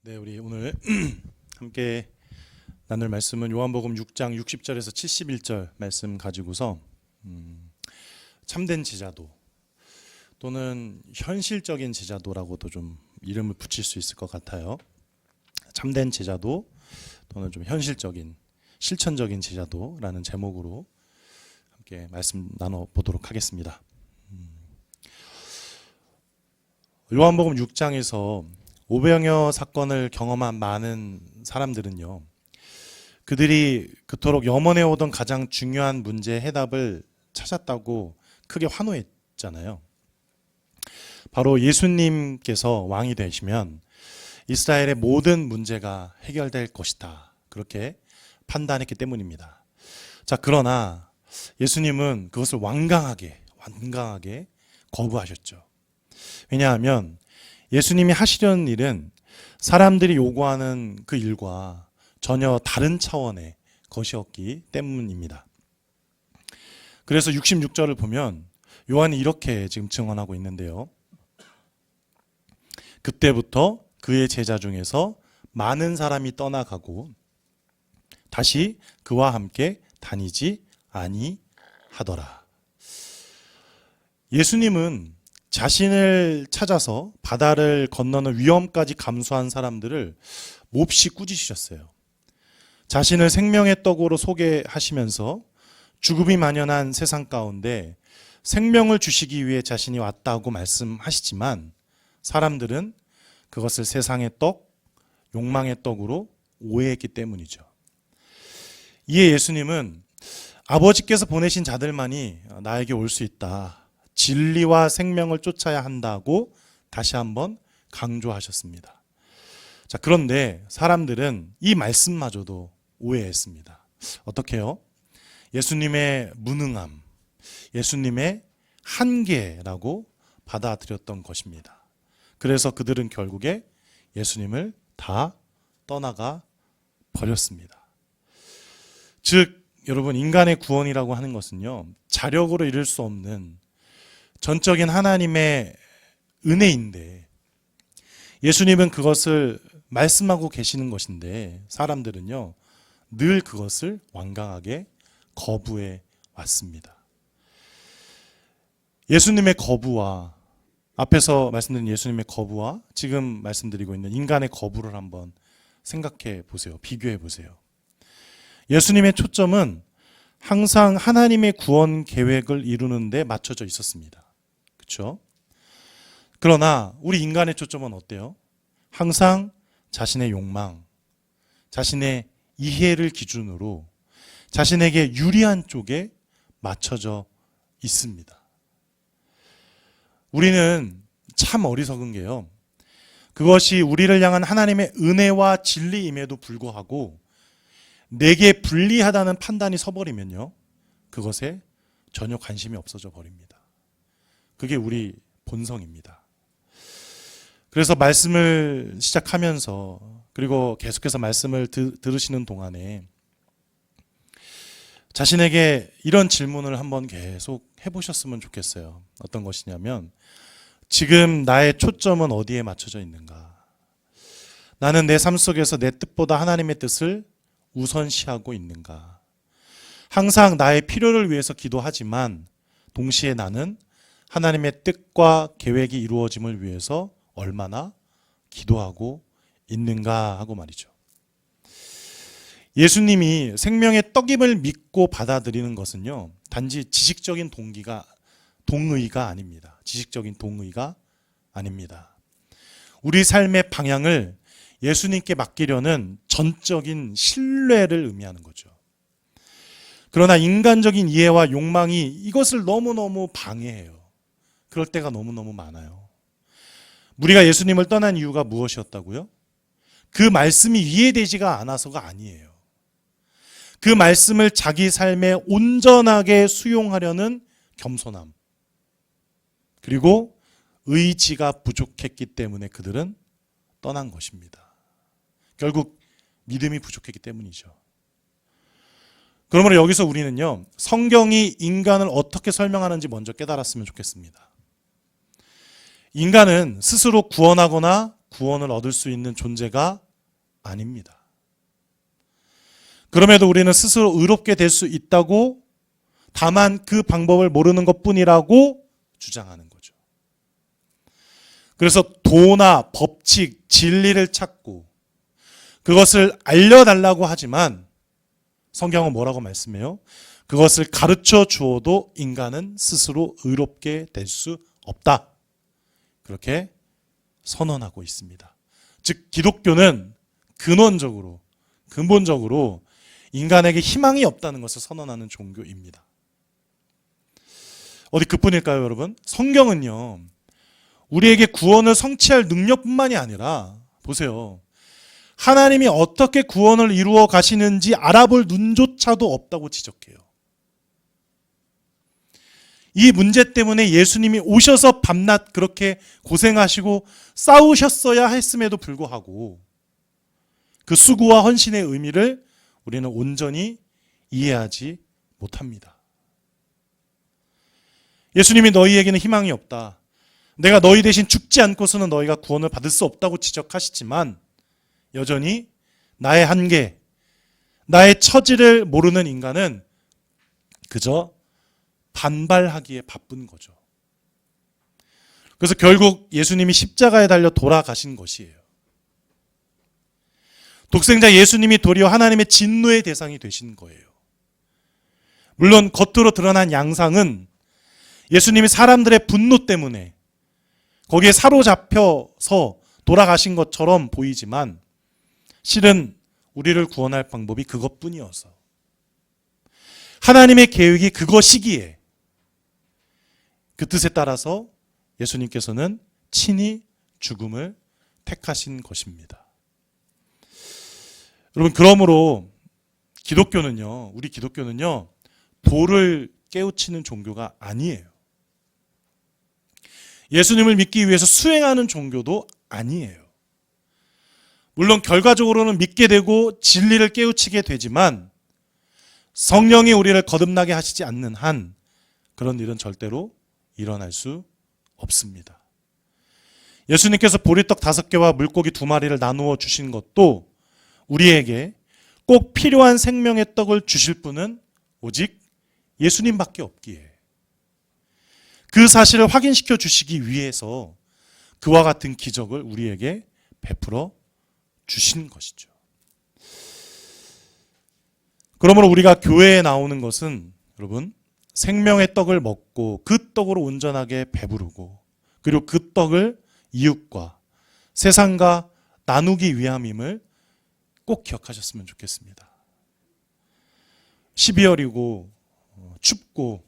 네, 우리 오늘 함께 나눌 말씀은 요한복음 6장 60절에서 71절 말씀 가지고서 참된 제자도 또는 현실적인 제자도라고도 좀 이름을 붙일 수 있을 것 같아요. 참된 제자도 또는 좀 현실적인 실천적인 제자도라는 제목으로 함께 말씀 나눠보도록 하겠습니다. 요한복음 6장에서 오병이어 사건을 경험한 많은 사람들은요, 그들이 그토록 염원해 오던 가장 중요한 문제의 해답을 찾았다고 크게 환호했잖아요. 바로 예수님께서 왕이 되시면 이스라엘의 모든 문제가 해결될 것이다, 그렇게 판단했기 때문입니다. 자, 그러나 예수님은 그것을 완강하게 거부하셨죠. 왜냐하면 예수님이 하시려는 일은 사람들이 요구하는 그 일과 전혀 다른 차원의 것이었기 때문입니다. 그래서 66절을 보면 요한이 이렇게 지금 증언하고 있는데요. 그때부터 그의 제자 중에서 많은 사람이 떠나가고 다시 그와 함께 다니지 아니하더라. 예수님은 자신을 찾아서 바다를 건너는 위험까지 감수한 사람들을 몹시 꾸짖으셨어요. 자신을 생명의 떡으로 소개하시면서 죽음이 만연한 세상 가운데 생명을 주시기 위해 자신이 왔다고 말씀하시지만 사람들은 그것을 세상의 떡, 욕망의 떡으로 오해했기 때문이죠. 이에 예수님은 아버지께서 보내신 자들만이 나에게 올 수 있다, 진리와 생명을 쫓아야 한다고 다시 한번 강조하셨습니다. 자, 그런데 사람들은 이 말씀마저도 오해했습니다. 어떻게요? 예수님의 무능함, 예수님의 한계라고 받아들였던 것입니다. 그래서 그들은 결국에 예수님을 다 떠나가 버렸습니다. 즉, 여러분, 인간의 구원이라고 하는 것은요, 자력으로 이룰 수 없는 전적인 하나님의 은혜인데 예수님은 그것을 말씀하고 계시는 것인데 사람들은요, 늘 그것을 완강하게 거부해 왔습니다. 예수님의 거부와 앞에서 말씀드린 예수님의 거부와 지금 말씀드리고 있는 인간의 거부를 한번 생각해 보세요. 비교해 보세요. 예수님의 초점은 항상 하나님의 구원 계획을 이루는 데 맞춰져 있었습니다. 그렇죠? 그러나 우리 인간의 초점은 어때요? 항상 자신의 욕망, 자신의 이해를 기준으로 자신에게 유리한 쪽에 맞춰져 있습니다. 우리는 참 어리석은 게요, 그것이 우리를 향한 하나님의 은혜와 진리임에도 불구하고 내게 불리하다는 판단이 서버리면요, 그것에 전혀 관심이 없어져 버립니다. 그게 우리 본성입니다. 그래서 말씀을 시작하면서 그리고 계속해서 말씀을 들으시는 동안에 자신에게 이런 질문을 한번 계속 해보셨으면 좋겠어요. 어떤 것이냐면, 지금 나의 초점은 어디에 맞춰져 있는가? 나는 내 삶 속에서 내 뜻보다 하나님의 뜻을 우선시하고 있는가? 항상 나의 필요를 위해서 기도하지만 동시에 나는 하나님의 뜻과 계획이 이루어짐을 위해서 얼마나 기도하고 있는가 하고 말이죠. 예수님이 생명의 떡임을 믿고 받아들이는 것은요, 단지 지식적인 동의가 아닙니다. 지식적인 동의가 아닙니다. 우리 삶의 방향을 예수님께 맡기려는 전적인 신뢰를 의미하는 거죠. 그러나 인간적인 이해와 욕망이 이것을 너무너무 방해해요. 그럴 때가 너무너무 많아요. 우리가 예수님을 떠난 이유가 무엇이었다고요? 그 말씀이 이해되지가 않아서가 아니에요. 그 말씀을 자기 삶에 온전하게 수용하려는 겸손함, 그리고 의지가 부족했기 때문에 그들은 떠난 것입니다. 결국 믿음이 부족했기 때문이죠. 그러므로 여기서 우리는요, 성경이 인간을 어떻게 설명하는지 먼저 깨달았으면 좋겠습니다. 인간은 스스로 구원하거나 구원을 얻을 수 있는 존재가 아닙니다. 그럼에도 우리는 스스로 의롭게 될 수 있다고, 다만 그 방법을 모르는 것뿐이라고 주장하는 거죠. 그래서 도나 법칙, 진리를 찾고 그것을 알려달라고 하지만 성경은 뭐라고 말씀해요? 그것을 가르쳐 주어도 인간은 스스로 의롭게 될 수 없다. 그렇게 선언하고 있습니다. 즉 기독교는 근본적으로 인간에게 희망이 없다는 것을 선언하는 종교입니다. 어디 그뿐일까요, 여러분? 성경은요, 우리에게 구원을 성취할 능력뿐만이 아니라, 보세요, 하나님이 어떻게 구원을 이루어 가시는지 알아볼 눈조차도 없다고 지적해요. 이 문제 때문에 예수님이 오셔서 밤낮 그렇게 고생하시고 싸우셨어야 했음에도 불구하고 그 수고와 헌신의 의미를 우리는 온전히 이해하지 못합니다. 예수님이 너희에게는 희망이 없다. 내가 너희 대신 죽지 않고서는 너희가 구원을 받을 수 없다고 지적하시지만 여전히 나의 한계, 나의 처지를 모르는 인간은 그저 반발하기에 바쁜 거죠. 그래서 결국 예수님이 십자가에 달려 돌아가신 것이에요. 독생자 예수님이 도리어 하나님의 진노의 대상이 되신 거예요. 물론 겉으로 드러난 양상은 예수님이 사람들의 분노 때문에 거기에 사로잡혀서 돌아가신 것처럼 보이지만 실은 우리를 구원할 방법이 그것뿐이어서 하나님의 계획이 그것이기에 그 뜻에 따라서 예수님께서는 친히 죽음을 택하신 것입니다. 여러분, 그러므로 우리 기독교는요, 도를 깨우치는 종교가 아니에요. 예수님을 믿기 위해서 수행하는 종교도 아니에요. 물론 결과적으로는 믿게 되고 진리를 깨우치게 되지만 성령이 우리를 거듭나게 하시지 않는 한 그런 일은 절대로 일어날 수 없습니다. 예수님께서 보리떡 5개와 물고기 2마리를 나누어 주신 것도 우리에게 꼭 필요한 생명의 떡을 주실 분은 오직 예수님밖에 없기에 그 사실을 확인시켜 주시기 위해서 그와 같은 기적을 우리에게 베풀어 주신 것이죠. 그러므로 우리가 교회에 나오는 것은 여러분, 생명의 떡을 먹고 그 떡으로 온전하게 배부르고 그리고 그 떡을 이웃과 세상과 나누기 위함임을 꼭 기억하셨으면 좋겠습니다. 12월이고 춥고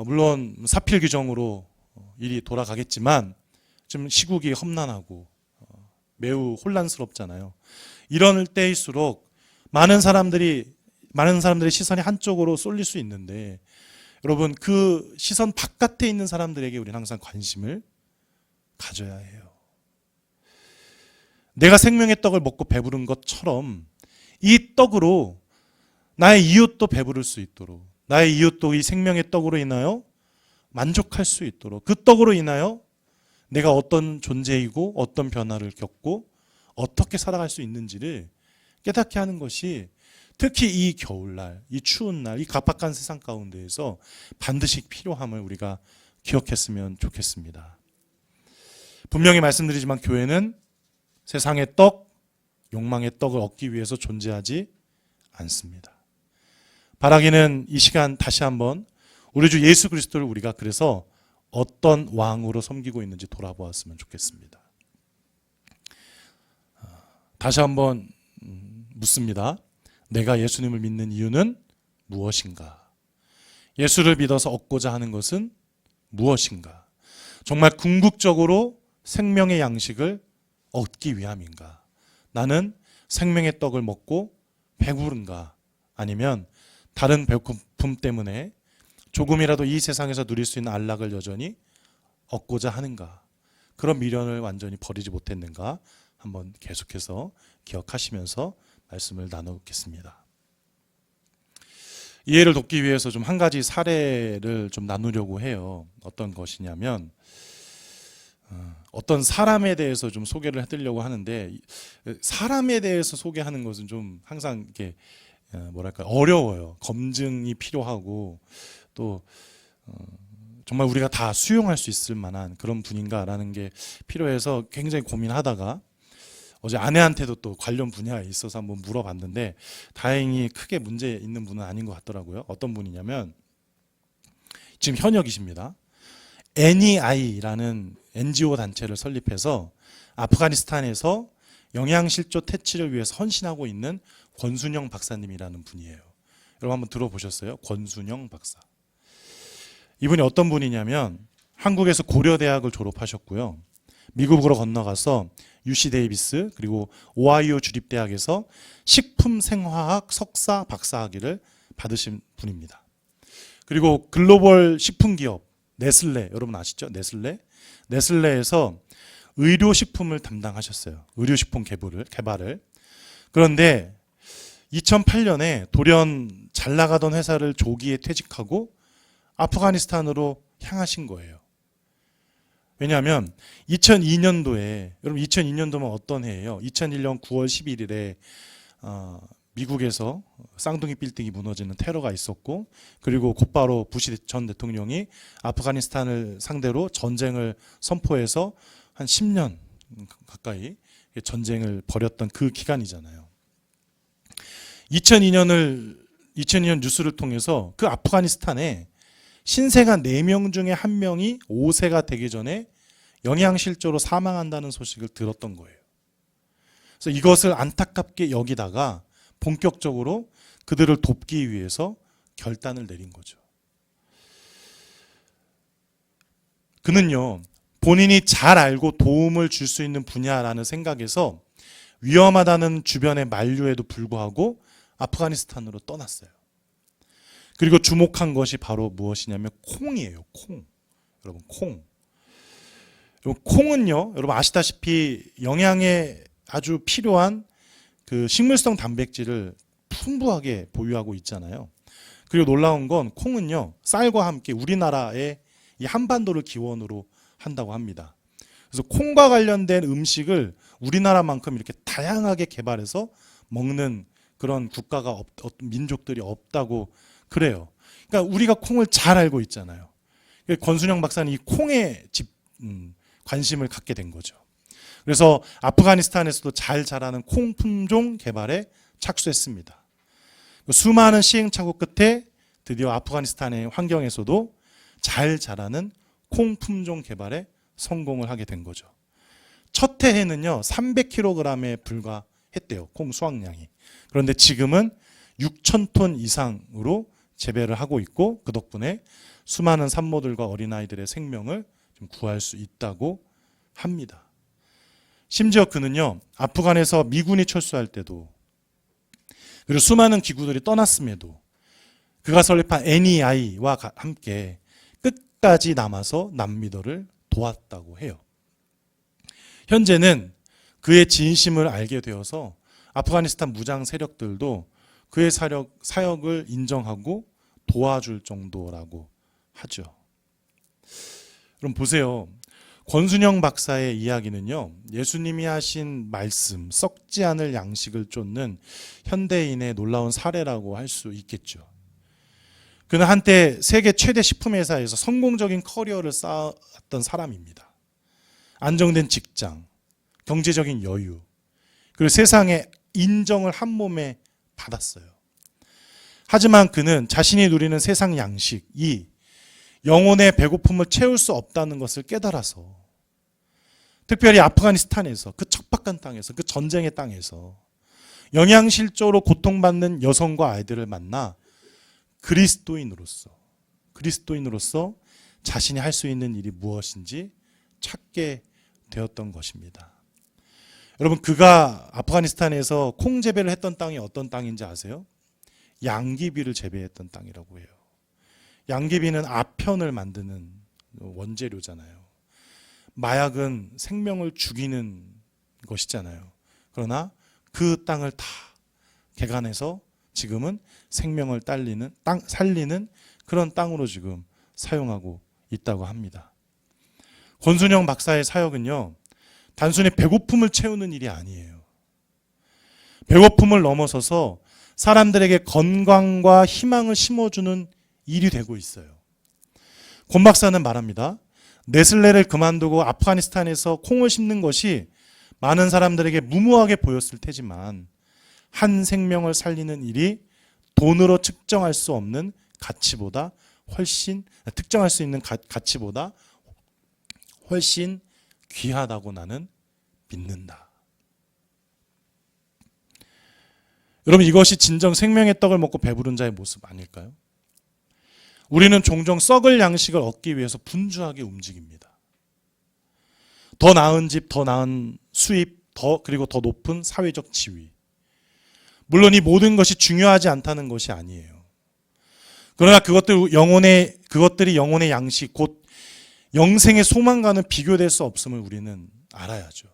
물론 사필 규정으로 일이 돌아가겠지만 좀 시국이 험난하고 매우 혼란스럽잖아요. 이런 때일수록 많은 사람들의 시선이 한쪽으로 쏠릴 수 있는데 여러분, 그 시선 바깥에 있는 사람들에게 우리는 항상 관심을 가져야 해요. 내가 생명의 떡을 먹고 배부른 것처럼 이 떡으로 나의 이웃도 배부를 수 있도록, 나의 이웃도 이 생명의 떡으로 인하여 만족할 수 있도록, 그 떡으로 인하여 내가 어떤 존재이고 어떤 변화를 겪고 어떻게 살아갈 수 있는지를 깨닫게 하는 것이 특히 이 겨울날, 이 추운 날, 이 각박한 세상 가운데에서 반드시 필요함을 우리가 기억했으면 좋겠습니다. 분명히 말씀드리지만 교회는 세상의 떡, 욕망의 떡을 얻기 위해서 존재하지 않습니다. 바라기는 이 시간 다시 한번 우리 주 예수 그리스도를 우리가 그래서 어떤 왕으로 섬기고 있는지 돌아보았으면 좋겠습니다. 다시 한번 묻습니다. 내가 예수님을 믿는 이유는 무엇인가? 예수를 믿어서 얻고자 하는 것은 무엇인가? 정말 궁극적으로 생명의 양식을 얻기 위함인가? 나는 생명의 떡을 먹고 배부른가? 아니면 다른 배고픔 때문에 조금이라도 이 세상에서 누릴 수 있는 안락을 여전히 얻고자 하는가? 그런 미련을 완전히 버리지 못했는가? 한번 계속해서 기억하시면서 말씀을 나누겠습니다. 이해를 돕기 위해서 좀 한 가지 사례를 좀 나누려고 해요. 어떤 것이냐면 어떤 사람에 대해서 좀 소개를 해드리려고 하는데 사람에 대해서 소개하는 것은 좀 항상 이렇게 뭐랄까 어려워요. 검증이 필요하고 또 정말 우리가 다 수용할 수 있을 만한 그런 분인가라는 게 필요해서 굉장히 고민하다가 어제 아내한테도 또 관련 분야에 있어서 한번 물어봤는데 다행히 크게 문제 있는 분은 아닌 것 같더라고요. 어떤 분이냐면 지금 현역이십니다. NEI라는 NGO 단체를 설립해서 아프가니스탄에서 영양실조 퇴치를 위해서 헌신하고 있는 권순영 박사님이라는 분이에요. 여러분 한번 들어보셨어요? 권순영 박사. 이분이 어떤 분이냐면 한국에서 고려대학을 졸업하셨고요. 미국으로 건너가서 UC 데이비스 그리고 오하이오 주립대학에서 식품생화학 석사 박사학위를 받으신 분입니다. 그리고 글로벌 식품기업 네슬레, 여러분 아시죠? 네슬레에서 의료식품을 담당하셨어요. 의료식품 개발을. 그런데 2008년에 돌연 잘 나가던 회사를 조기에 퇴직하고 아프가니스탄으로 향하신 거예요. 왜냐하면 2002년도에, 여러분 2002년도면 어떤 해예요? 2001년 9월 11일에 미국에서 쌍둥이 빌딩이 무너지는 테러가 있었고, 그리고 곧바로 부시 전 대통령이 아프가니스탄을 상대로 전쟁을 선포해서 한 10년 가까이 전쟁을 벌였던 그 기간이잖아요. 2002년 뉴스를 통해서 그 아프가니스탄에 신생아 4명 중에 1명이 5세가 되기 전에 영양실조로 사망한다는 소식을 들었던 거예요. 그래서 이것을 안타깝게 여기다가 본격적으로 그들을 돕기 위해서 결단을 내린 거죠. 그는요, 본인이 잘 알고 도움을 줄 수 있는 분야라는 생각에서 위험하다는 주변의 만류에도 불구하고 아프가니스탄으로 떠났어요. 그리고 주목한 것이 바로 무엇이냐면 콩이에요. 콩. 여러분 콩. 콩은요, 여러분 아시다시피 영양에 아주 필요한 그 식물성 단백질을 풍부하게 보유하고 있잖아요. 그리고 놀라운 건 콩은요, 쌀과 함께 우리나라의 이 한반도를 기원으로 한다고 합니다. 그래서 콩과 관련된 음식을 우리나라만큼 이렇게 다양하게 개발해서 먹는 그런 국가가 민족들이 없다고 그래요. 그러니까 우리가 콩을 잘 알고 있잖아요. 권순영 박사는 이 콩에 관심을 갖게 된 거죠. 그래서 아프가니스탄에서도 잘 자라는 콩 품종 개발에 착수했습니다. 수많은 시행착오 끝에 드디어 아프가니스탄의 환경에서도 잘 자라는 콩 품종 개발에 성공을 하게 된 거죠. 첫 해에는요 300kg에 불과했대요, 콩 수확량이. 그런데 지금은 6,000톤 이상으로 재배를 하고 있고, 그 덕분에 수많은 산모들과 어린아이들의 생명을 좀 구할 수 있다고 합니다. 심지어 그는요, 아프간에서 미군이 철수할 때도, 그리고 수많은 기구들이 떠났음에도 그가 설립한 NEI와 함께 끝까지 남아서 남미들을 도왔다고 해요. 현재는 그의 진심을 알게 되어서 아프가니스탄 무장 세력들도 그의 사역을 인정하고 도와줄 정도라고 하죠. 그럼 보세요. 권순영 박사의 이야기는요, 예수님이 하신 말씀, 썩지 않을 양식을 쫓는 현대인의 놀라운 사례라고 할 수 있겠죠. 그는 한때 세계 최대 식품회사에서 성공적인 커리어를 쌓았던 사람입니다. 안정된 직장, 경제적인 여유, 그리고 세상의 인정을 한 몸에 받았어요. 하지만 그는 자신이 누리는 세상 양식이 영혼의 배고픔을 채울 수 없다는 것을 깨달아서, 특별히 아프가니스탄에서, 그 척박한 땅에서, 그 전쟁의 땅에서 영양실조로 고통받는 여성과 아이들을 만나 그리스도인으로서 자신이 할 수 있는 일이 무엇인지 찾게 되었던 것입니다. 여러분, 그가 아프가니스탄에서 콩 재배를 했던 땅이 어떤 땅인지 아세요? 양귀비를 재배했던 땅이라고 해요. 양귀비는 아편을 만드는 원재료잖아요. 마약은 생명을 죽이는 것이잖아요. 그러나 그 땅을 다 개간해서 지금은 생명을 살리는 그런 땅으로 지금 사용하고 있다고 합니다. 권순영 박사의 사역은요, 단순히 배고픔을 채우는 일이 아니에요. 배고픔을 넘어서서 사람들에게 건강과 희망을 심어주는 일이 되고 있어요. 권 박사는 말합니다. 네슬레를 그만두고 아프가니스탄에서 콩을 심는 것이 많은 사람들에게 무모하게 보였을 테지만 한 생명을 살리는 일이 돈으로 측정할 수 없는 가치보다 훨씬, 특정할 수 있는 가치보다 훨씬 귀하다고 나는 믿는다. 여러분, 이것이 진정 생명의 떡을 먹고 배부른 자의 모습 아닐까요? 우리는 종종 썩을 양식을 얻기 위해서 분주하게 움직입니다. 더 나은 집, 더 나은 수입, 그리고 더 높은 사회적 지위. 물론 이 모든 것이 중요하지 않다는 것이 아니에요. 그러나 그것들이 영혼의 양식, 곧 영생의 소망과는 비교될 수 없음을 우리는 알아야죠.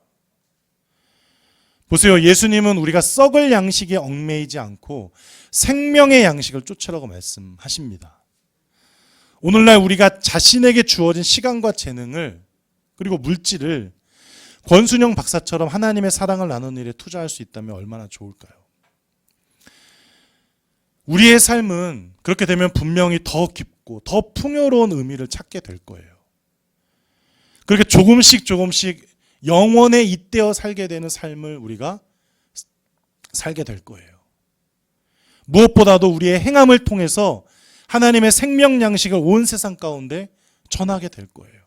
보세요. 예수님은 우리가 썩을 양식에 얽매이지 않고 생명의 양식을 쫓으라고 말씀하십니다. 오늘날 우리가 자신에게 주어진 시간과 재능을, 그리고 물질을 권순영 박사처럼 하나님의 사랑을 나누는 일에 투자할 수 있다면 얼마나 좋을까요? 우리의 삶은 그렇게 되면 분명히 더 깊고 더 풍요로운 의미를 찾게 될 거예요. 그렇게 조금씩 영원에 잇대어 살게 되는 삶을 우리가 살게 될 거예요. 무엇보다도 우리의 행함을 통해서 하나님의 생명 양식을 온 세상 가운데 전하게 될 거예요.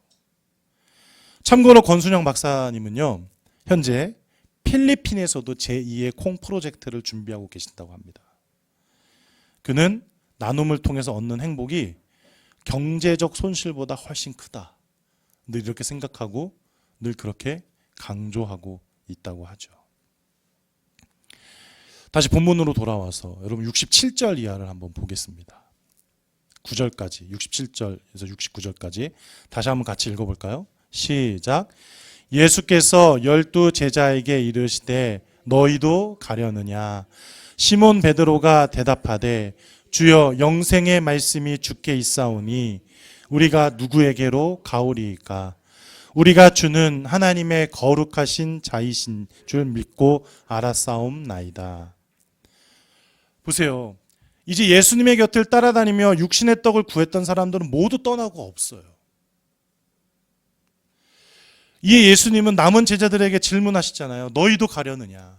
참고로 권순영 박사님은요, 현재 필리핀에서도 제2의 콩 프로젝트를 준비하고 계신다고 합니다. 그는 나눔을 통해서 얻는 행복이 경제적 손실보다 훨씬 크다. 늘 이렇게 생각하고 늘 그렇게 강조하고 있다고 하죠. 다시 본문으로 돌아와서 여러분 67절 이하를 한번 보겠습니다. 9절까지, 67절에서 69절까지 다시 한번 같이 읽어볼까요? 시작. 예수께서 12 제자에게 이르시되 너희도 가려느냐? 시몬 베드로가 대답하되 주여 영생의 말씀이 주께 있사오니 우리가 누구에게로 가오리이까? 우리가 주는 하나님의 거룩하신 자이신 줄 믿고 알았사옵나이다. 보세요. 이제 예수님의 곁을 따라다니며 육신의 떡을 구했던 사람들은 모두 떠나고 없어요. 이에 예수님은 남은 제자들에게 질문하시잖아요. 너희도 가려느냐?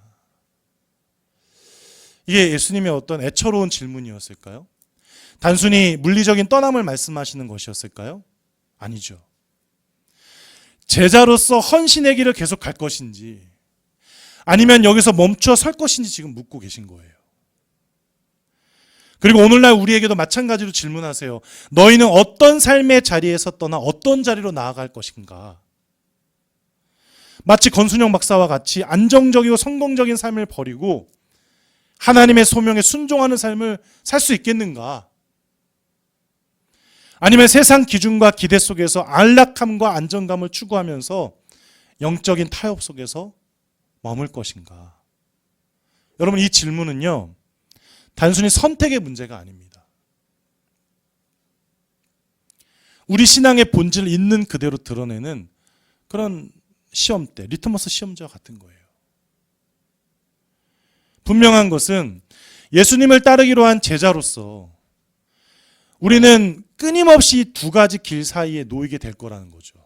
이게 예수님의 어떤 애처로운 질문이었을까요? 단순히 물리적인 떠남을 말씀하시는 것이었을까요? 아니죠. 제자로서 헌신의 길을 계속 갈 것인지 아니면 여기서 멈춰 설 것인지 지금 묻고 계신 거예요. 그리고 오늘날 우리에게도 마찬가지로 질문하세요. 너희는 어떤 삶의 자리에서 떠나 어떤 자리로 나아갈 것인가? 마치 권순영 박사와 같이 안정적이고 성공적인 삶을 버리고 하나님의 소명에 순종하는 삶을 살 수 있겠는가? 아니면 세상 기준과 기대 속에서 안락함과 안정감을 추구하면서 영적인 타협 속에서 머물 것인가? 여러분, 이 질문은요, 단순히 선택의 문제가 아닙니다. 우리 신앙의 본질을 있는 그대로 드러내는 그런 시험대, 리트머스 시험지와 같은 거예요. 분명한 것은 예수님을 따르기로 한 제자로서 우리는 끊임없이 두 가지 길 사이에 놓이게 될 거라는 거죠.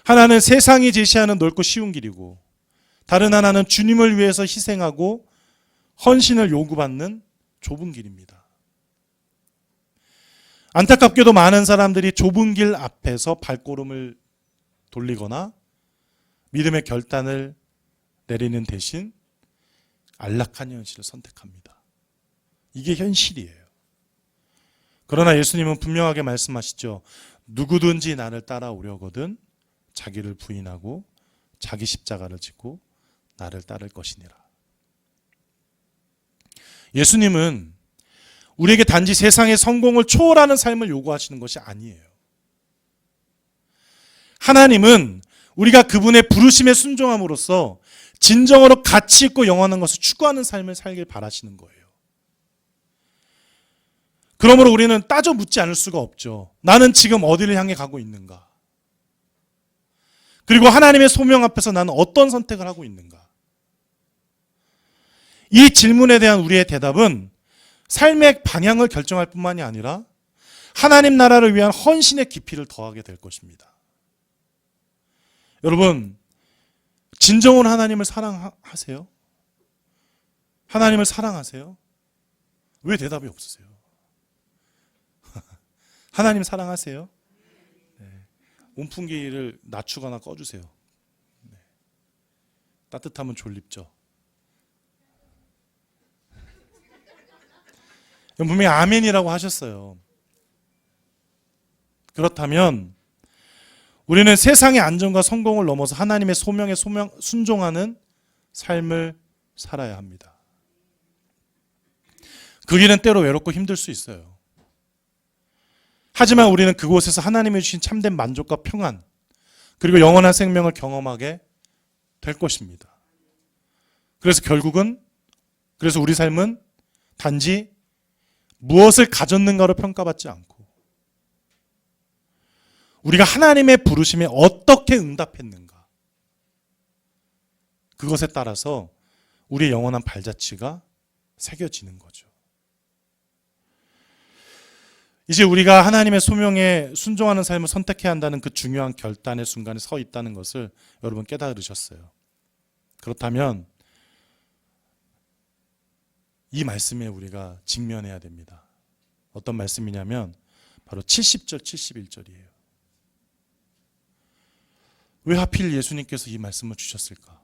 하나는 세상이 제시하는 넓고 쉬운 길이고, 다른 하나는 주님을 위해서 희생하고 헌신을 요구받는 좁은 길입니다. 안타깝게도 많은 사람들이 좁은 길 앞에서 발걸음을 돌리거나 믿음의 결단을 내리는 대신 안락한 현실을 선택합니다. 이게 현실이에요. 그러나 예수님은 분명하게 말씀하시죠. 누구든지 나를 따라오려거든 자기를 부인하고 자기 십자가를 지고 나를 따를 것이니라. 예수님은 우리에게 단지 세상의 성공을 초월하는 삶을 요구하시는 것이 아니에요. 하나님은 우리가 그분의 부르심에 순종함으로써 진정으로 가치 있고 영원한 것을 추구하는 삶을 살길 바라시는 거예요. 그러므로 우리는 따져 묻지 않을 수가 없죠. 나는 지금 어디를 향해 가고 있는가? 그리고 하나님의 소명 앞에서 나는 어떤 선택을 하고 있는가? 이 질문에 대한 우리의 대답은 삶의 방향을 결정할 뿐만이 아니라 하나님 나라를 위한 헌신의 깊이를 더하게 될 것입니다. 여러분, 진정으로 하나님을 사랑하세요? 하나님을 사랑하세요? 왜 대답이 없으세요? 하나님 사랑하세요? 네. 온풍기를 낮추거나 꺼주세요. 네. 따뜻하면 졸립죠. 분명히 아멘이라고 하셨어요. 그렇다면 우리는 세상의 안정과 성공을 넘어서 하나님의 소명에 순종하는 삶을 살아야 합니다. 그 길은 때로 외롭고 힘들 수 있어요. 하지만 우리는 그곳에서 하나님이 주신 참된 만족과 평안, 그리고 영원한 생명을 경험하게 될 것입니다. 그래서 결국은, 그래서 우리 삶은 단지 무엇을 가졌는가로 평가받지 않고 우리가 하나님의 부르심에 어떻게 응답했는가, 그것에 따라서 우리의 영원한 발자취가 새겨지는 거죠. 이제 우리가 하나님의 소명에 순종하는 삶을 선택해야 한다는 그 중요한 결단의 순간에 서 있다는 것을 여러분 깨달으셨어요. 그렇다면 이 말씀에 우리가 직면해야 됩니다. 어떤 말씀이냐면 바로 70절, 71절이에요. 왜 하필 예수님께서 이 말씀을 주셨을까?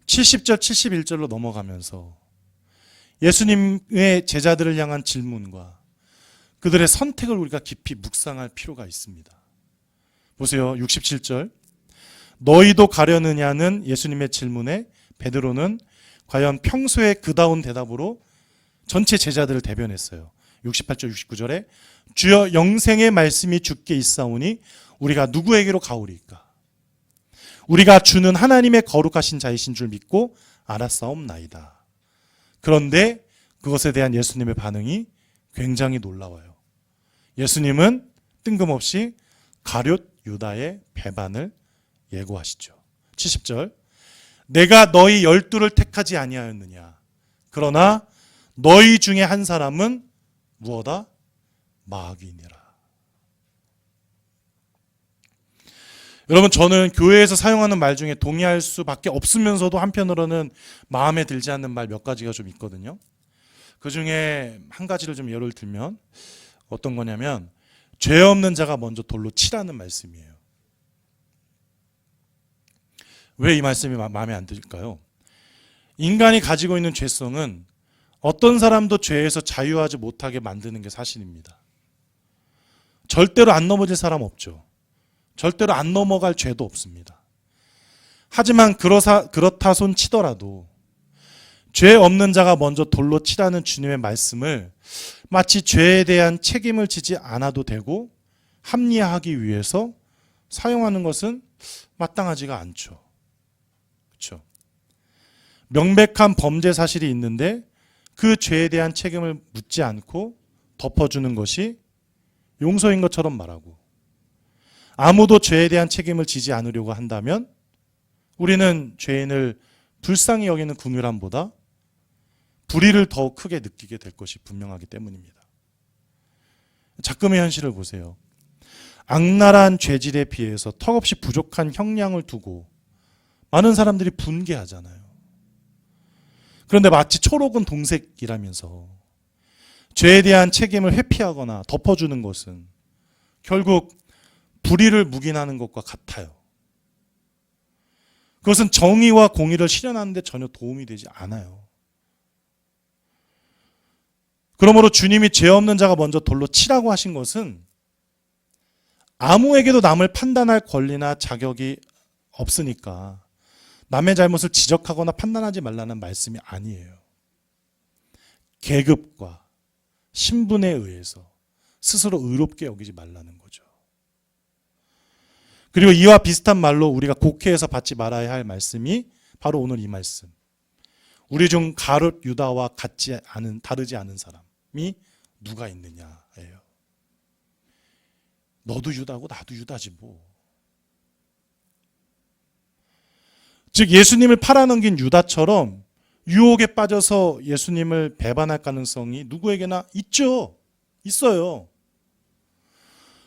70절, 71절로 넘어가면서 예수님의 제자들을 향한 질문과 그들의 선택을 우리가 깊이 묵상할 필요가 있습니다. 보세요. 67절. 너희도 가려느냐는 예수님의 질문에 베드로는 과연 평소에 그다운 대답으로 전체 제자들을 대변했어요. 68절, 69절에 주여 영생의 말씀이 주께 있사오니 우리가 누구에게로 가오리까? 우리가 주는 하나님의 거룩하신 자이신 줄 믿고 알았사옵나이다. 그런데 그것에 대한 예수님의 반응이 굉장히 놀라워요. 예수님은 뜬금없이 가룟 유다의 배반을 예고하시죠. 70절. 내가 너희 12를 택하지 아니하였느냐? 그러나 너희 중에 한 사람은 무엇다? 마귀니라. 여러분, 저는 교회에서 사용하는 말 중에 동의할 수밖에 없으면서도 한편으로는 마음에 들지 않는 말 몇 가지가 좀 있거든요. 그 중에 한 가지를 좀 예를 들면 어떤 거냐면 죄 없는 자가 먼저 돌로 치라는 말씀이에요. 왜 이 말씀이 마음에 안 들까요? 인간이 가지고 있는 죄성은 어떤 사람도 죄에서 자유하지 못하게 만드는 게 사실입니다. 절대로 안 넘어질 사람 없죠. 절대로 안 넘어갈 죄도 없습니다. 하지만 그렇다 손 치더라도 죄 없는 자가 먼저 돌로 치라는 주님의 말씀을 마치 죄에 대한 책임을 지지 않아도 되고 합리화하기 위해서 사용하는 것은 마땅하지가 않죠. 그렇죠? 명백한 범죄 사실이 있는데 그 죄에 대한 책임을 묻지 않고 덮어주는 것이 용서인 것처럼 말하고, 아무도 죄에 대한 책임을 지지 않으려고 한다면 우리는 죄인을 불쌍히 여기는 긍휼함보다 불의를 더욱 크게 느끼게 될 것이 분명하기 때문입니다. 작금의 현실을 보세요. 악랄한 죄질에 비해서 턱없이 부족한 형량을 두고 많은 사람들이 분개하잖아요. 그런데 마치 초록은 동색이라면서 죄에 대한 책임을 회피하거나 덮어주는 것은 결국 불의를 묵인하는 것과 같아요. 그것은 정의와 공의를 실현하는 데 전혀 도움이 되지 않아요. 그러므로 주님이 죄 없는 자가 먼저 돌로 치라고 하신 것은 아무에게도 남을 판단할 권리나 자격이 없으니까 남의 잘못을 지적하거나 판단하지 말라는 말씀이 아니에요. 계급과 신분에 의해서 스스로 의롭게 여기지 말라는 거죠. 그리고 이와 비슷한 말로 우리가 곡해해서 받지 말아야 할 말씀이 바로 오늘 이 말씀. 우리 중 가룟 유다와 다르지 않은 사람이 누가 있느냐예요. 너도 유다고 나도 유다지 뭐. 즉 예수님을 팔아넘긴 유다처럼 유혹에 빠져서 예수님을 배반할 가능성이 누구에게나 있죠. 있어요.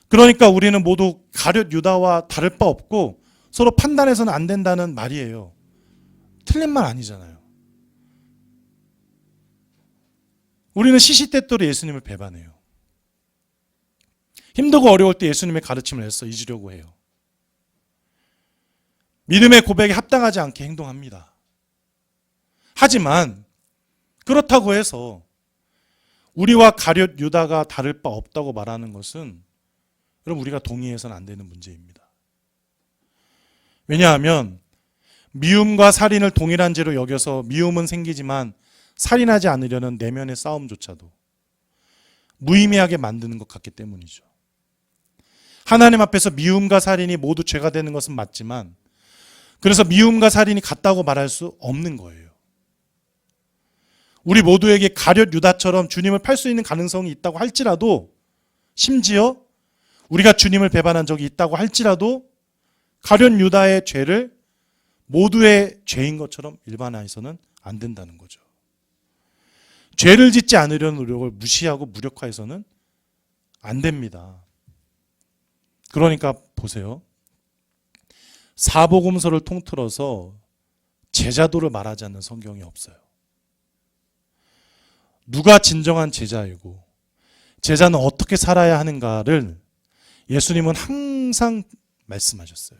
그러니까 우리는 모두 가룟 유다와 다를 바 없고 서로 판단해서는 안 된다는 말이에요. 틀린 말 아니잖아요. 우리는 시시때때로 예수님을 배반해요. 힘들고 어려울 때 예수님의 가르침을 애써 잊으려고 해요. 믿음의 고백에 합당하지 않게 행동합니다. 하지만 그렇다고 해서 우리와 가룟 유다가 다를 바 없다고 말하는 것은 여러분 우리가 동의해서는 안 되는 문제입니다. 왜냐하면 미움과 살인을 동일한 죄로 여겨서 미움은 생기지만 살인하지 않으려는 내면의 싸움조차도 무의미하게 만드는 것 같기 때문이죠. 하나님 앞에서 미움과 살인이 모두 죄가 되는 것은 맞지만 그래서 미움과 살인이 같다고 말할 수 없는 거예요. 우리 모두에게 가룟 유다처럼 주님을 팔 수 있는 가능성이 있다고 할지라도 심지어 우리가 주님을 배반한 적이 있다고 할지라도 가룟 유다의 죄를 모두의 죄인 것처럼 일반화해서는 안 된다는 거죠. 죄를 짓지 않으려는 노력을 무시하고 무력화해서는 안 됩니다. 그러니까 보세요. 사복음서를 통틀어서 제자도를 말하지 않는 성경이 없어요. 누가 진정한 제자이고 제자는 어떻게 살아야 하는가를 예수님은 항상 말씀하셨어요.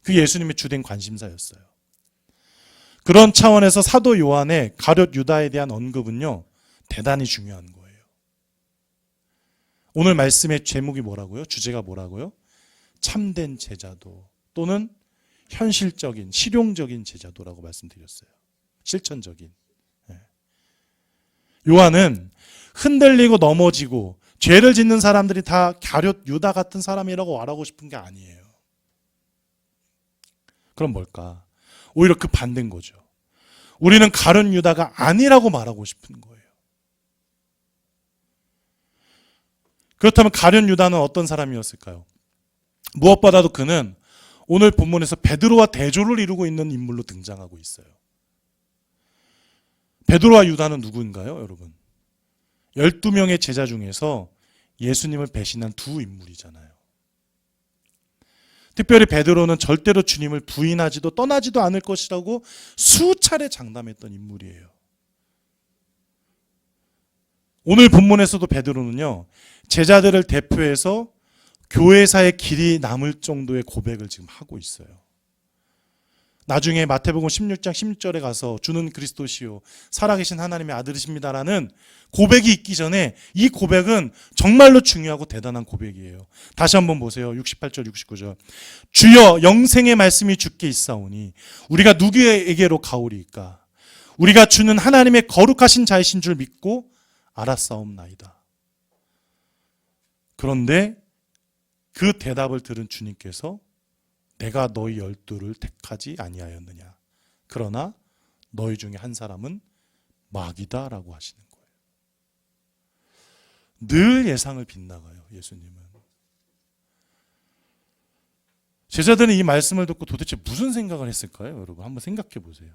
그게 예수님의 주된 관심사였어요. 그런 차원에서 사도 요한의 가룟 유다에 대한 언급은요, 대단히 중요한 거예요. 오늘 말씀의 제목이 뭐라고요? 주제가 뭐라고요? 참된 제자도 또는 현실적인, 실용적인 제자도라고 말씀드렸어요. 실천적인. 요한은 흔들리고 넘어지고 죄를 짓는 사람들이 다 가룟 유다 같은 사람이라고 말하고 싶은 게 아니에요. 그럼 뭘까? 오히려 그 반대인 거죠. 우리는 가룟 유다가 아니라고 말하고 싶은 거예요. 그렇다면 가룟 유다는 어떤 사람이었을까요? 무엇보다도 그는 오늘 본문에서 베드로와 대조를 이루고 있는 인물로 등장하고 있어요. 베드로와 유다는 누구인가요, 여러분? 12명의 제자 중에서 예수님을 배신한 두 인물이잖아요. 특별히 베드로는 절대로 주님을 부인하지도 떠나지도 않을 것이라고 수차례 장담했던 인물이에요. 오늘 본문에서도 베드로는요, 제자들을 대표해서 교회사의 길이 남을 정도의 고백을 지금 하고 있어요. 나중에 마태복음 16장 16절에 가서 주는 그리스도시요 살아계신 하나님의 아들이십니다라는 고백이 있기 전에 이 고백은 정말로 중요하고 대단한 고백이에요. 다시 한번 보세요. 68절 69절. 주여 영생의 말씀이 주께 있사오니 우리가 누구에게로 가오리이까? 우리가 주는 하나님의 거룩하신 자이신 줄 믿고 알았사옵나이다. 그런데 그 대답을 들은 주님께서 내가 너희 12를 택하지 아니하였느냐. 그러나 너희 중에 한 사람은 마귀다 라고 하시는 거예요. 늘 예상을 빗나가요, 예수님은. 제자들은 이 말씀을 듣고 도대체 무슨 생각을 했을까요? 여러분 한번 생각해 보세요.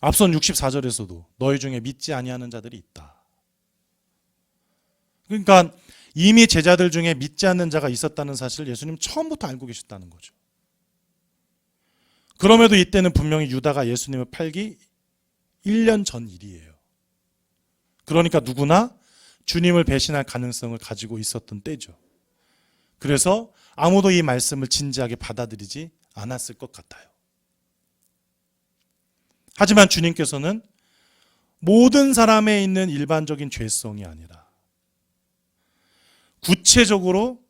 앞선 64절에서도 너희 중에 믿지 아니하는 자들이 있다. 그러니까 이미 제자들 중에 믿지 않는 자가 있었다는 사실을 예수님 처음부터 알고 계셨다는 거죠. 그럼에도 이때는 분명히 유다가 예수님을 팔기 1년 전 일이에요. 그러니까 누구나 주님을 배신할 가능성을 가지고 있었던 때죠. 그래서 아무도 이 말씀을 진지하게 받아들이지 않았을 것 같아요. 하지만 주님께서는 모든 사람에 있는 일반적인 죄성이 아니라 구체적으로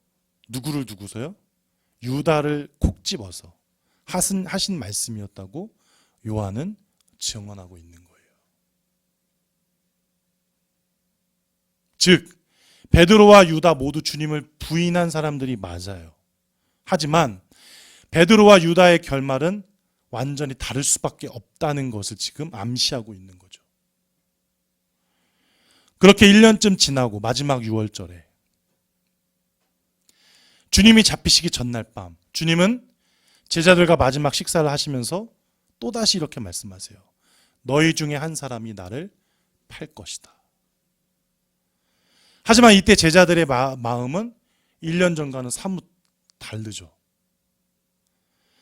누구를 두고서요? 유다를 콕 집어서 하신 말씀이었다고 요한은 증언하고 있는 거예요. 즉 베드로와 유다 모두 주님을 부인한 사람들이 맞아요. 하지만 베드로와 유다의 결말은 완전히 다를 수밖에 없다는 것을 지금 암시하고 있는 거죠. 그렇게 1년쯤 지나고 마지막 6월절에 주님이 잡히시기 전날 밤 주님은 제자들과 마지막 식사를 하시면서 또다시 이렇게 말씀하세요. 너희 중에 한 사람이 나를 팔 것이다. 하지만 이때 제자들의 마음은 1년 전과는 사뭇 다르죠.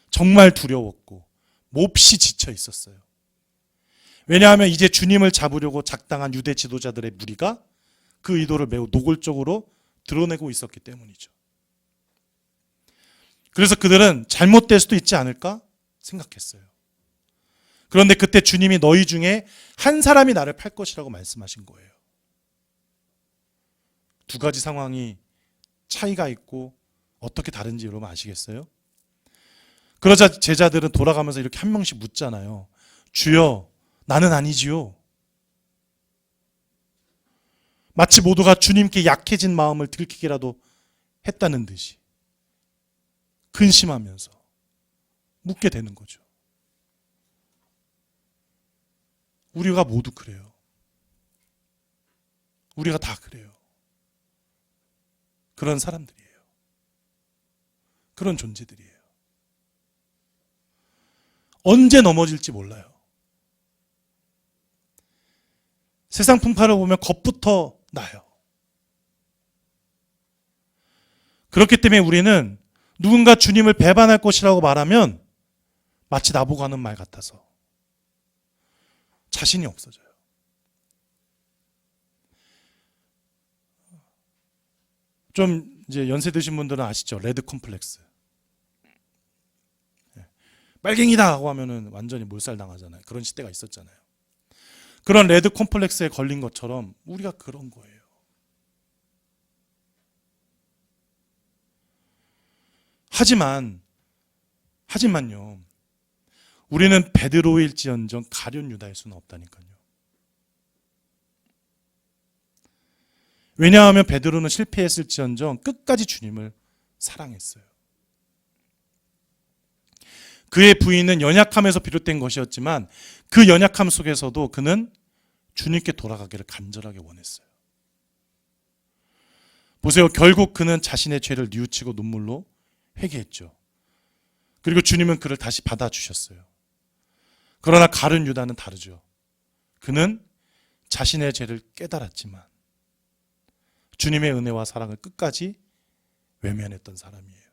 정말 두려웠고 몹시 지쳐 있었어요. 왜냐하면 이제 주님을 잡으려고 작당한 유대 지도자들의 무리가 그 의도를 매우 노골적으로 드러내고 있었기 때문이죠. 그래서 그들은 잘못될 수도 있지 않을까 생각했어요. 그런데 그때 주님이 너희 중에 한 사람이 나를 팔 것이라고 말씀하신 거예요. 두 가지 상황이 차이가 있고 어떻게 다른지 여러분 아시겠어요? 그러자 제자들은 돌아가면서 이렇게 한 명씩 묻잖아요. 주여, 나는 아니지요. 마치 모두가 주님께 약해진 마음을 들키기라도 했다는 듯이 근심하면서 묻게 되는 거죠. 우리가 모두 그래요. 우리가 다 그래요. 그런 사람들이에요. 그런 존재들이에요. 언제 넘어질지 몰라요. 세상 풍파를 보면 겁부터 나요. 그렇기 때문에 우리는 누군가 주님을 배반할 것이라고 말하면 마치 나보고 하는 말 같아서 자신이 없어져요. 좀 이제 연세 드신 분들은 아시죠? 레드 컴플렉스. 빨갱이다 하고 하면은 완전히 몰살당하잖아요. 그런 시대가 있었잖아요. 그런 레드 컴플렉스에 걸린 것처럼 우리가 그런 거예요. 하지만요. 우리는 베드로일지언정 가룟 유다일 수는 없다니까요. 왜냐하면 베드로는 실패했을지언정 끝까지 주님을 사랑했어요. 그의 부인은 연약함에서 비롯된 것이었지만 그 연약함 속에서도 그는 주님께 돌아가기를 간절하게 원했어요. 보세요. 결국 그는 자신의 죄를 뉘우치고 눈물로 회개했죠. 그리고 주님은 그를 다시 받아주셨어요. 그러나 가룟 유다는 다르죠. 그는 자신의 죄를 깨달았지만 주님의 은혜와 사랑을 끝까지 외면했던 사람이에요.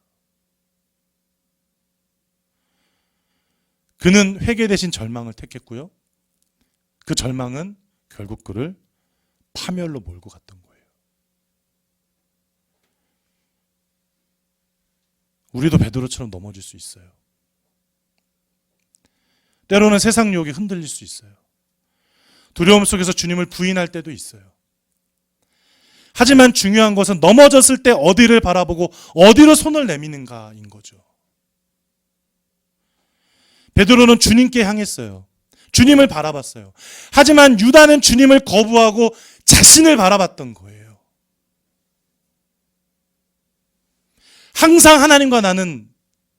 그는 회개 대신 절망을 택했고요. 그 절망은 결국 그를 파멸로 몰고 갔던 거예요. 우리도 베드로처럼 넘어질 수 있어요. 때로는 세상 유혹에 흔들릴 수 있어요. 두려움 속에서 주님을 부인할 때도 있어요. 하지만 중요한 것은 넘어졌을 때 어디를 바라보고 어디로 손을 내미는가인 거죠. 베드로는 주님께 향했어요. 주님을 바라봤어요. 하지만 유다는 주님을 거부하고 자신을 바라봤던 거예요. 항상 하나님과 나는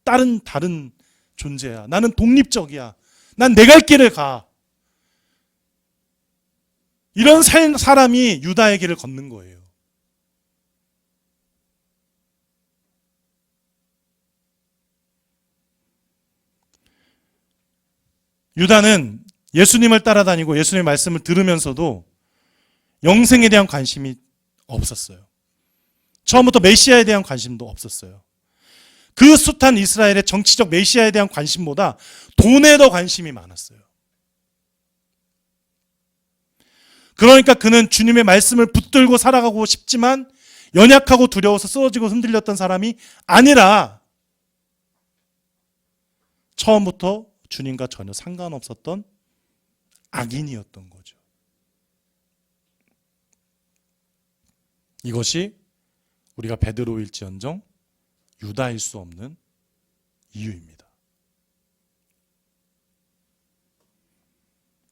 다른 존재야. 나는 독립적이야. 난 내 갈 길을 가. 이런 사람이 유다의 길을 걷는 거예요. 유다는 예수님을 따라다니고 예수님의 말씀을 들으면서도 영생에 대한 관심이 없었어요. 처음부터 메시아에 대한 관심도 없었어요. 그 숱한 이스라엘의 정치적 메시아에 대한 관심보다 돈에 더 관심이 많았어요. 그러니까 그는 주님의 말씀을 붙들고 살아가고 싶지만 연약하고 두려워서 쓰러지고 흔들렸던 사람이 아니라 처음부터 주님과 전혀 상관없었던 악인이었던 거죠. 이것이 우리가 베드로일지언정 유다일 수 없는 이유입니다.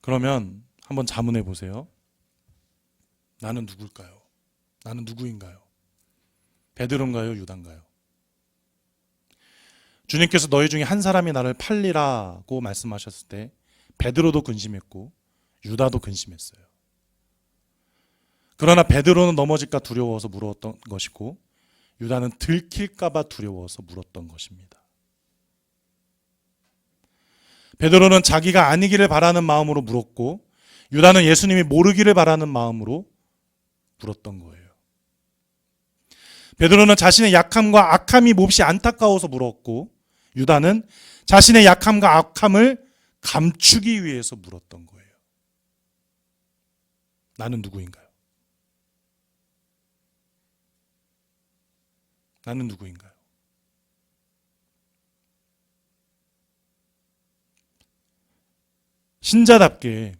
그러면 한번 자문해 보세요. 나는 누굴까요? 나는 누구인가요? 베드로인가요? 유다인가요? 주님께서 너희 중에 한 사람이 나를 팔리라고 말씀하셨을 때 베드로도 근심했고 유다도 근심했어요. 그러나 베드로는 넘어질까 두려워서 물었던 것이고 유다는 들킬까 봐 두려워서 물었던 것입니다. 베드로는 자기가 아니기를 바라는 마음으로 물었고 유다는 예수님이 모르기를 바라는 마음으로 물었던 거예요. 베드로는 자신의 약함과 악함이 몹시 안타까워서 물었고 유다는 자신의 약함과 악함을 감추기 위해서 물었던 거예요. 나는 누구인가요? 나는 누구인가요? 신자답게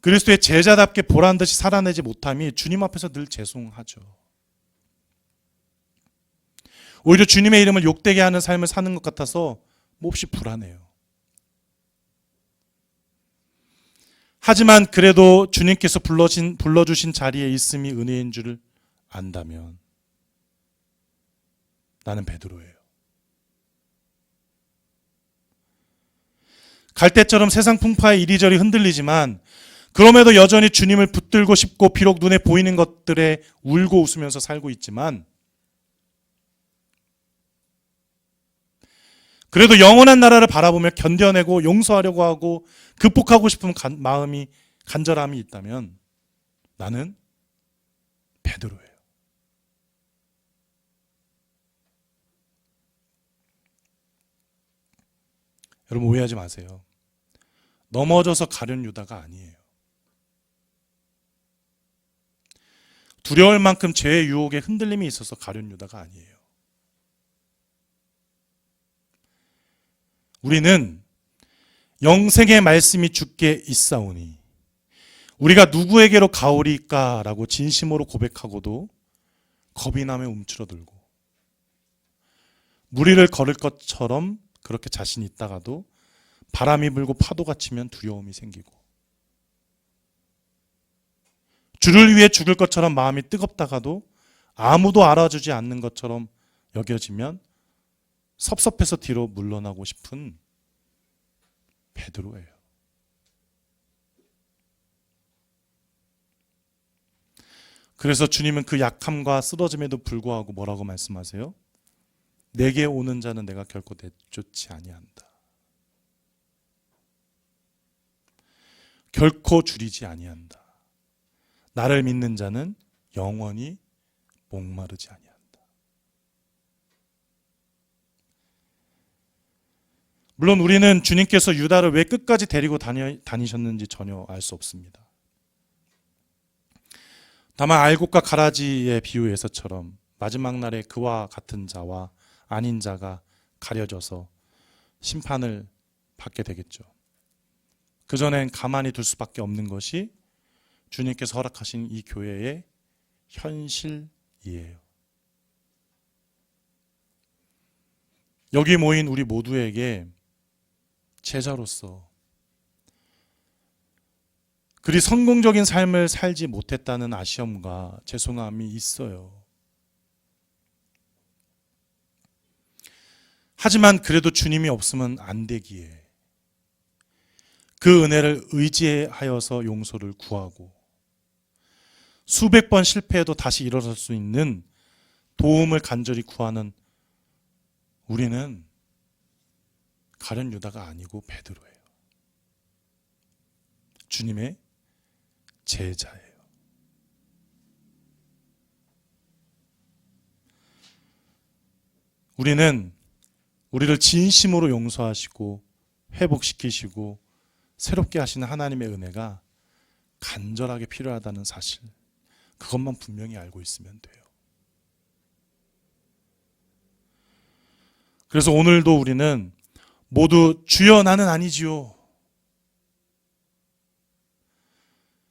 그리스도의 제자답게 보란듯이 살아내지 못함이 주님 앞에서 늘 죄송하죠. 오히려 주님의 이름을 욕되게 하는 삶을 사는 것 같아서 몹시 불안해요. 하지만 그래도 주님께서 불러주신 자리에 있음이 은혜인 줄을 안다면 나는 베드로예요. 갈대처럼 세상 풍파에 이리저리 흔들리지만 그럼에도 여전히 주님을 붙들고 싶고 비록 눈에 보이는 것들에 울고 웃으면서 살고 있지만 그래도 영원한 나라를 바라보며 견뎌내고 용서하려고 하고 극복하고 싶은 마음이 간절함이 있다면 나는 베드로예요. 여러분 오해하지 마세요. 넘어져서 가련 유다가 아니에요. 두려울 만큼 죄의 유혹에 흔들림이 있어서 가련 유다가 아니에요. 우리는 영생의 말씀이 주께 있사오니 우리가 누구에게로 가오리까 라고 진심으로 고백하고도 겁이 나며 움츠러들고 무리를 걸을 것처럼 그렇게 자신이 있다가도 바람이 불고 파도가 치면 두려움이 생기고 주를 위해 죽을 것처럼 마음이 뜨겁다가도 아무도 알아주지 않는 것처럼 여겨지면 섭섭해서 뒤로 물러나고 싶은 베드로예요. 그래서 주님은 그 약함과 쓰러짐에도 불구하고 뭐라고 말씀하세요? 내게 오는 자는 내가 결코 내쫓지 아니한다. 결코 줄이지 아니한다. 나를 믿는 자는 영원히 목마르지 아니한다. 물론 우리는 주님께서 유다를 왜 끝까지 데리고 다니셨는지 전혀 알 수 없습니다. 다만 알곡과 가라지의 비유에서처럼 마지막 날에 그와 같은 자와 아닌 자가 가려져서 심판을 받게 되겠죠. 그전엔 가만히 둘 수밖에 없는 것이 주님께서 허락하신 이 교회의 현실이에요. 여기 모인 우리 모두에게 제자로서 그리 성공적인 삶을 살지 못했다는 아쉬움과 죄송함이 있어요. 하지만 그래도 주님이 없으면 안 되기에 그 은혜를 의지하여서 용서를 구하고 수백 번 실패해도 다시 일어설 수 있는 도움을 간절히 구하는 우리는 가련 유다가 아니고 베드로예요. 주님의 제자예요. 우리는 우리를 진심으로 용서하시고 회복시키시고 새롭게 하시는 하나님의 은혜가 간절하게 필요하다는 사실, 그것만 분명히 알고 있으면 돼요. 그래서 오늘도 우리는 모두 주여 나는 아니지요.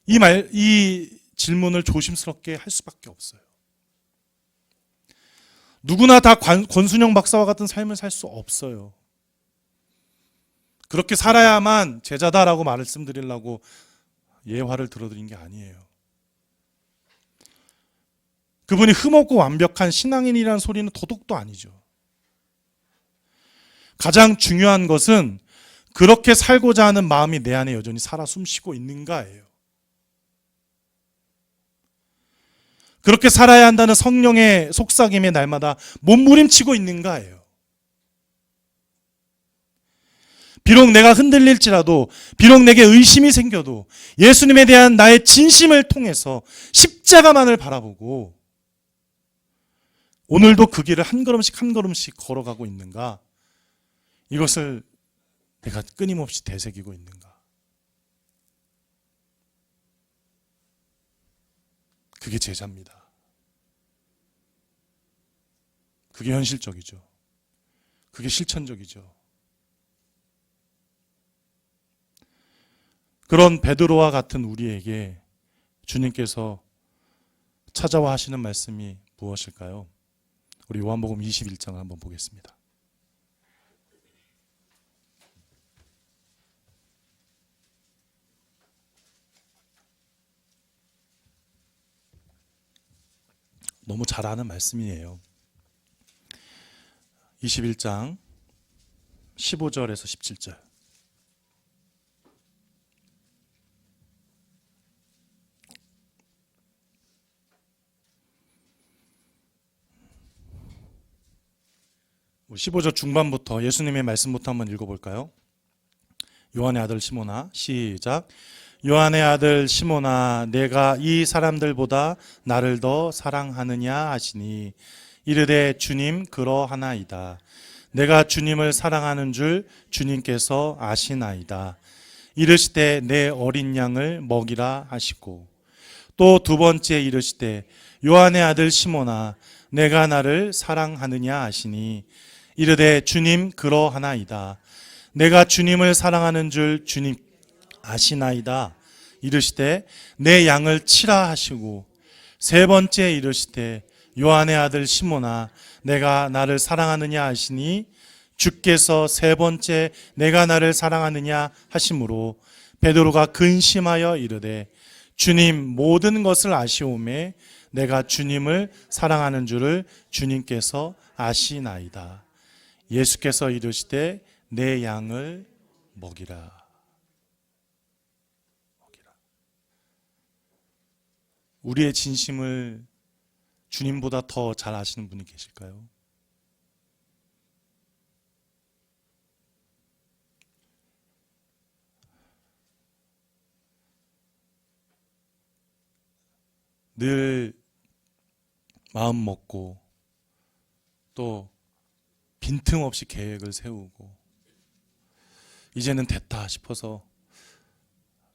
이 질문을 조심스럽게 할 수밖에 없어요. 누구나 다 권순영 박사와 같은 삶을 살 수 없어요. 그렇게 살아야만 제자다라고 말씀드리려고 예화를 들어드린 게 아니에요. 그분이 흠없고 완벽한 신앙인이라는 소리는 도덕도 아니죠. 가장 중요한 것은 그렇게 살고자 하는 마음이 내 안에 여전히 살아 숨쉬고 있는가예요. 그렇게 살아야 한다는 성령의 속삭임에 날마다 몸부림치고 있는가예요. 비록 내가 흔들릴지라도, 비록 내게 의심이 생겨도 예수님에 대한 나의 진심을 통해서 십자가만을 바라보고 오늘도 그 길을 한 걸음씩 한 걸음씩 걸어가고 있는가? 이것을 내가 끊임없이 되새기고 있는가? 그게 제자입니다. 그게 현실적이죠. 그게 실천적이죠. 그런 베드로와 같은 우리에게 주님께서 찾아와 하시는 말씀이 무엇일까요? 우리 요한복음 21장을 한번 보겠습니다. 너무 잘 아는 말씀이에요. 21장 15절에서 17절. 뭐 15절 중반부터 예수님의 말씀부터 한번 읽어볼까요? 요한의 아들 시몬아, 시작. 요한의 아들 시몬아, 내가 이 사람들보다 나를 더 사랑하느냐 하시니 이르되 주님 그러하나이다. 내가 주님을 사랑하는 줄 주님께서 아시나이다. 이르시되 내 어린 양을 먹이라 하시고 또 두 번째 이르시되 요한의 아들 시몬아, 내가 나를 사랑하느냐 하시니 이르되 주님 그러하나이다. 내가 주님을 사랑하는 줄 주님 아시나이다. 이르시되 내 양을 치라 하시고 세 번째 이르시되 요한의 아들 시몬아, 내가 나를 사랑하느냐 하시니 주께서 세 번째 내가 나를 사랑하느냐 하심으로 베드로가 근심하여 이르되 주님 모든 것을 아시오매 내가 주님을 사랑하는 줄을 주님께서 아시나이다. 예수께서 이르시되 내 양을 먹이라. 우리의 진심을 주님보다 더 잘 아시는 분이 계실까요? 늘 마음 먹고 또 빈틈없이 계획을 세우고 이제는 됐다 싶어서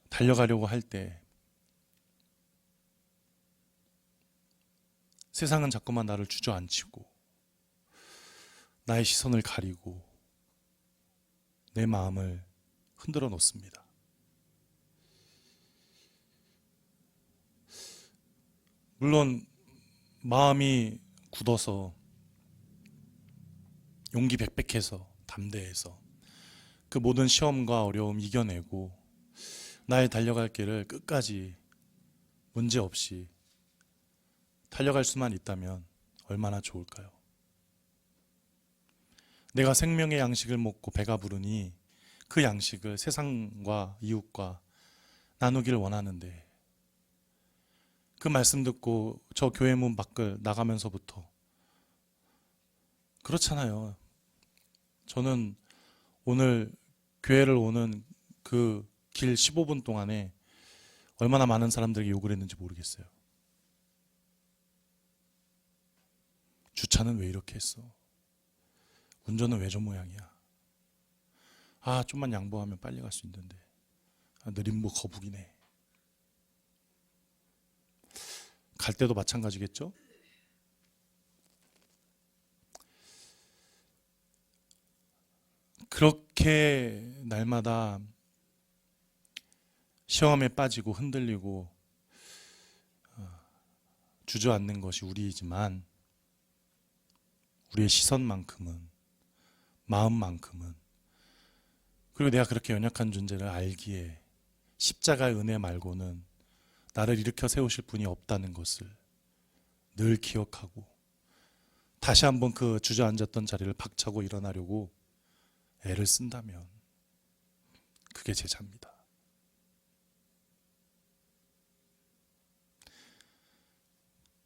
달려가려고 할 때 세상은 자꾸만 나를 주저앉히고 나의 시선을 가리고 내 마음을 흔들어 놓습니다. 물론 마음이 굳어서 용기 백백해서 담대해서 그 모든 시험과 어려움 이겨내고 나의 달려갈 길을 끝까지 문제없이 달려갈 수만 있다면 얼마나 좋을까요? 내가 생명의 양식을 먹고 배가 부르니 그 양식을 세상과 이웃과 나누기를 원하는데 그 말씀 듣고 저 교회 문 밖을 나가면서부터 그렇잖아요. 저는 오늘 교회를 오는 그 길 15분 동안에 얼마나 많은 사람들에게 욕을 했는지 모르겠어요. 주차는 왜 이렇게 했어? 운전은 왜 저 모양이야? 아, 좀만 양보하면 빨리 갈 수 있는데. 아, 느림보 거북이네. 갈 때도 마찬가지겠죠? 그렇게 날마다 시험에 빠지고 흔들리고 주저앉는 것이 우리이지만 우리의 시선만큼은 마음만큼은 그리고 내가 그렇게 연약한 존재를 알기에 십자가의 은혜 말고는 나를 일으켜 세우실 분이 없다는 것을 늘 기억하고 다시 한번 그 주저앉았던 자리를 박차고 일어나려고 애를 쓴다면 그게 제자입니다.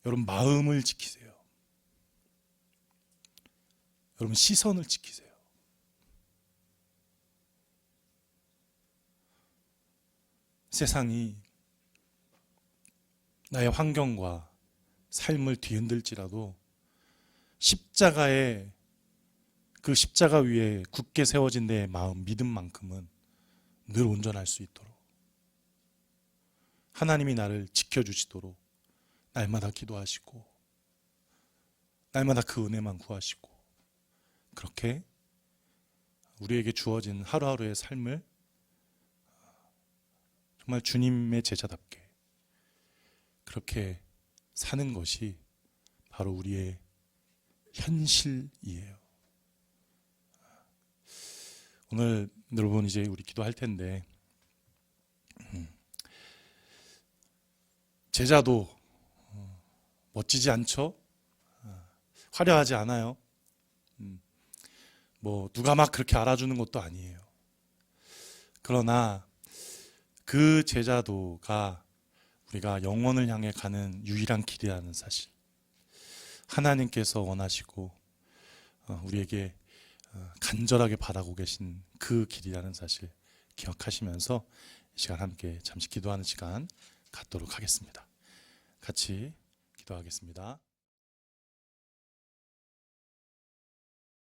여러분 마음을 지키세요. 여러분 시선을 지키세요. 세상이 나의 환경과 삶을 뒤흔들지라도 십자가에 그 십자가 위에 굳게 세워진 내 마음, 믿음만큼은 늘 온전할 수 있도록 하나님이 나를 지켜주시도록 날마다 기도하시고 날마다 그 은혜만 구하시고 그렇게 우리에게 주어진 하루하루의 삶을 정말 주님의 제자답게 그렇게 사는 것이 바로 우리의 현실이에요. 오늘 여러분 이제 우리 기도할 텐데 제자도 멋지지 않죠? 화려하지 않아요. 뭐 누가 막 그렇게 알아주는 것도 아니에요. 그러나 그 제자도가 우리가 영원을 향해 가는 유일한 길이라는 사실, 하나님께서 원하시고 우리에게 간절하게 바라고 계신 그 길이라는 사실 기억하시면서 이 시간 함께 잠시 기도하는 시간 갖도록 하겠습니다. 같이 기도하겠습니다.